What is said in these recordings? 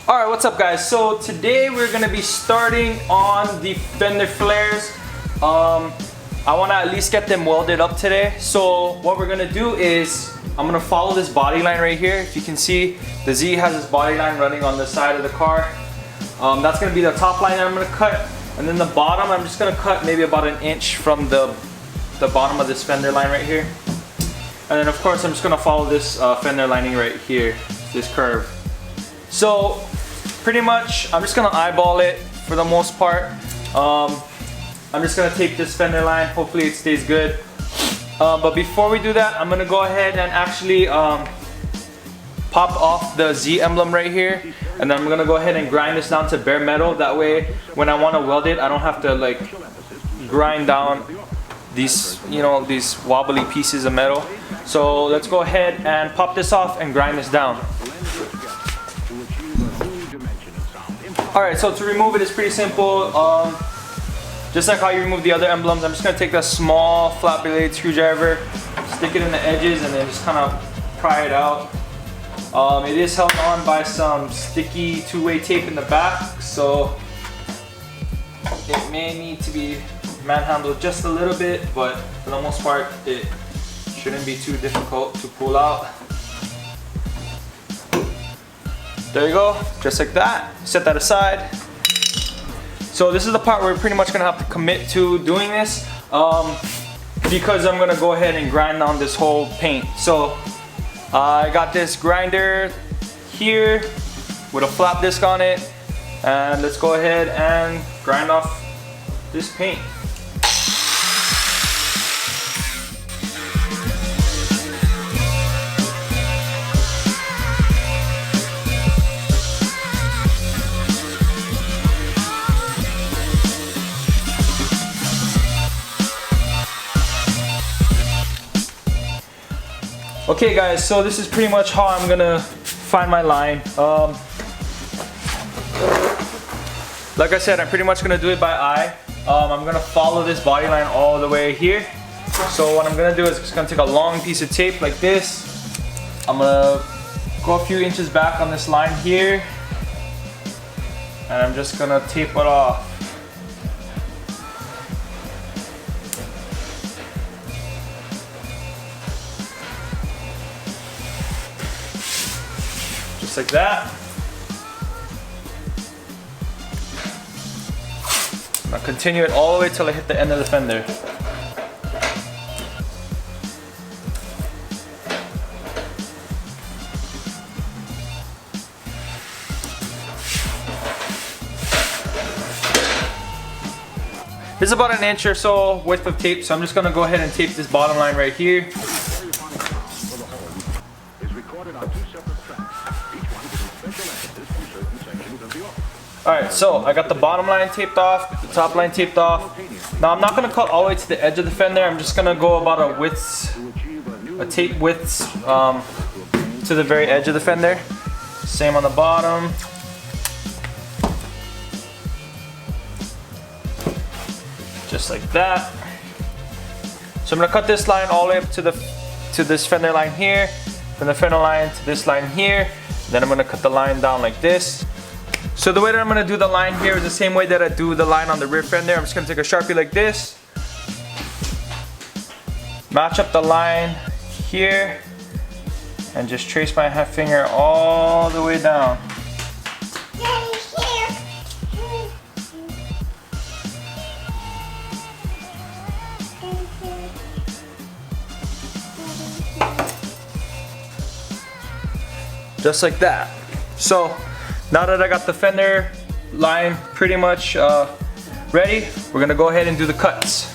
Alright, what's up guys? So today we're gonna be starting on the Fender flares. I wanna at least get them welded up today. So what we're gonna do is I'm gonna follow this body line right here. If you can see, the Z has this body line running on the side of the car. That's gonna be the top line that I'm gonna cut. And then the bottom, I'm just gonna cut maybe about an inch from the bottom of this fender line right here. And then of course I'm just gonna follow this fender lining right here, this curve. So pretty much I'm just gonna eyeball it for the most part. I'm just gonna tape this fender line, hopefully it stays good. But before we do that, I'm gonna go ahead and actually pop off the Z emblem right here, and then I'm gonna go ahead and grind this down to bare metal. That way when I want to weld it, I don't have to like grind down these, you know, these wobbly pieces of metal. So let's go ahead and pop this off and grind this down. Alright, so to remove it is pretty simple. Just like how you remove the other emblems, I'm just going to take a small flat blade screwdriver, stick it in the edges, and then just kind of pry it out. It is held on by some sticky two-way tape in the back, so it may need to be manhandled just a little bit, but for the most part it shouldn't be too difficult to pull out. There you go, just like that. Set that aside. So this is the part where we're pretty much gonna have to commit to doing this, because I'm gonna go ahead and grind down this whole paint. So I got this grinder here with a flap disc on it, and let's go ahead and grind off this paint. Okay guys, so this is pretty much how I'm gonna find my line. Like I said, I'm pretty much gonna do it by eye. I'm gonna follow this body line all the way here. So what I'm gonna do is just gonna take a long piece of tape like this. I'm gonna go a few inches back on this line here, and I'm just gonna tape it off. Like that. I'll continue it all the way till I hit the end of the fender. This is about an inch or so width of tape, so I'm just gonna go ahead and tape this bottom line right here. Alright, so I got the bottom line taped off, the top line taped off. Now I'm not going to cut all the way to the edge of the fender. I'm just going to go about a tape width to the very edge of the fender. Same on the bottom. Just like that. So I'm going to cut this line all the way up to this fender line here, from the fender line to this line here. Then I'm going to cut the line down like this. So the way that I'm going to do the line here is the same way that I do the line on the rear fender. I'm just going to take a Sharpie like this, match up the line here, and just trace my half finger all the way down. Just like that. So now that I got the fender line pretty much ready, we're gonna go ahead and do the cuts.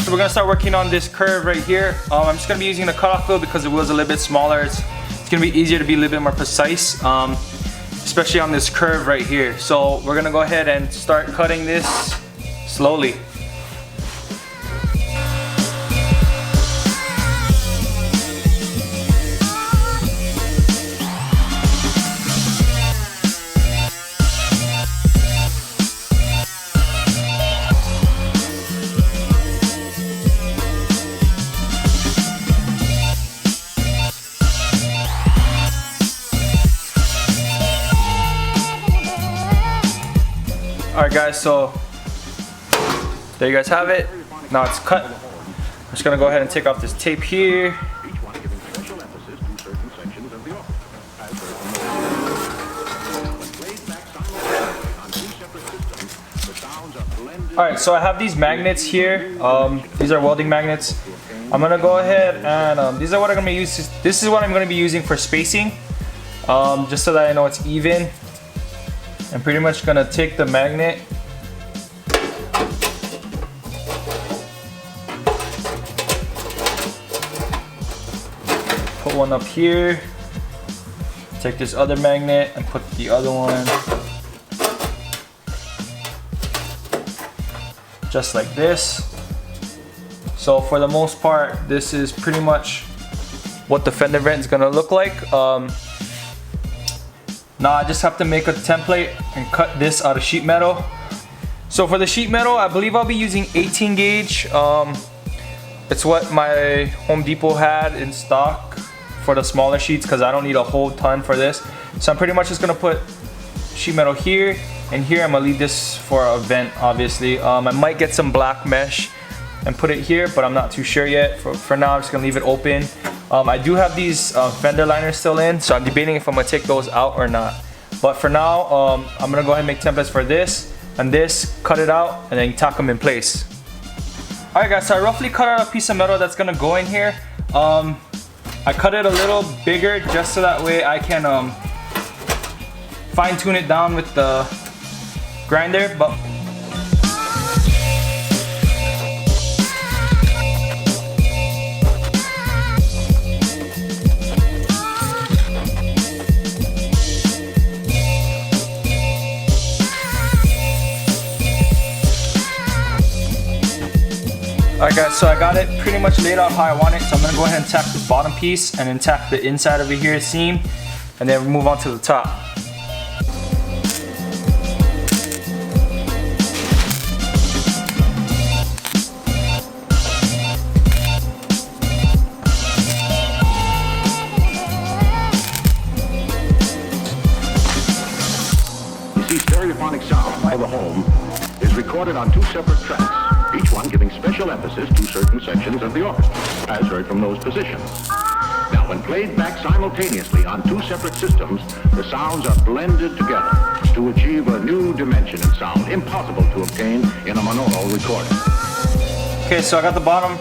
So we're gonna start working on this curve right here. I'm just gonna be using the cutoff wheel because the wheel's a little bit smaller. It's gonna be easier to be a little bit more precise, especially on this curve right here. So we're gonna go ahead and start cutting this slowly. Alright guys, so there you guys have it. Now it's cut. I'm just gonna go ahead and take off this tape here. Alright, so I have these magnets here. These are welding magnets. I'm gonna go ahead and these are what I'm gonna use. This is what I'm gonna be using for spacing, just so that I know it's even. I'm pretty much gonna take the magnet, put one up here, take this other magnet and put the other one just like this. So for the most part, this is pretty much what the fender vent is gonna look like. Now I just have to make a template and cut this out of sheet metal. So for the sheet metal, I believe I'll be using 18 gauge. It's what my Home Depot had in stock for the smaller sheets, because I don't need a whole ton for this. So I'm pretty much just gonna put sheet metal here and here. I'm gonna leave this for a vent, obviously. I might get some black mesh and put it here, but I'm not too sure yet. For now, I'm just gonna leave it open. I do have these fender liners still in, so I'm debating if I'm gonna take those out or not. But for now, I'm gonna go ahead and make templates for this and this, cut it out, and then tack them in place. Alright guys, so I roughly cut out a piece of metal that's gonna go in here. I cut it a little bigger just so that way I can fine tune it down with the grinder. But alright guys, so I got it pretty much laid out how I want it. So I'm gonna go ahead and tack this bottom piece and then tack the inside over here seam, and then move on to the top. You see, stereophonic sound for the home is recorded on two separate tracks, each one giving special emphasis to certain sections of the orchestra, as heard from those positions. Now, when played back simultaneously on two separate systems, the sounds are blended together to achieve a new dimension in sound impossible to obtain in a monaural recording. Okay, so I got the bottom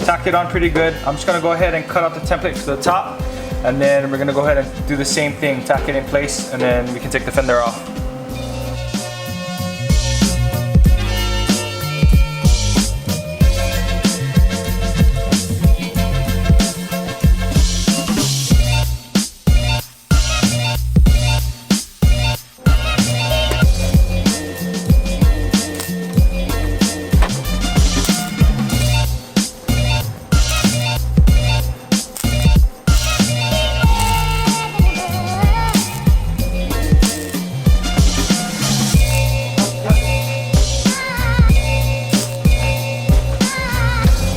tacked it on pretty good. I'm just gonna go ahead and cut out the template for the top, and then we're gonna go ahead and do the same thing, tack it in place, and then we can take the fender off.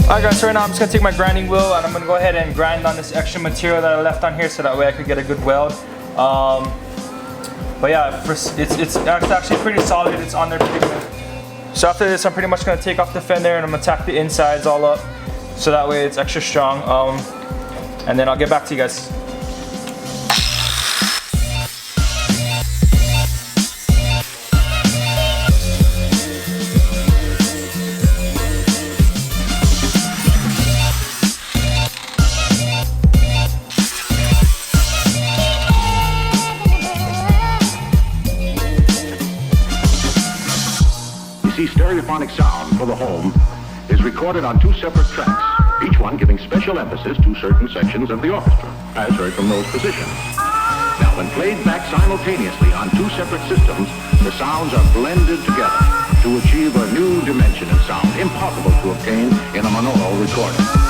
Alright guys, so right now I'm just going to take my grinding wheel and I'm going to go ahead and grind on this extra material that I left on here so that way I could get a good weld. But yeah, it's actually pretty solid, it's on there pretty good. So after this, I'm pretty much going to take off the fender and I'm going to tack the insides all up so that way it's extra strong. And then I'll get back to you guys. Stereophonic sound for the home is recorded on two separate tracks, each one giving special emphasis to certain sections of the orchestra, as heard from those positions. Now, when played back simultaneously on two separate systems, the sounds are blended together to achieve a new dimension in sound impossible to obtain in a monaural recording.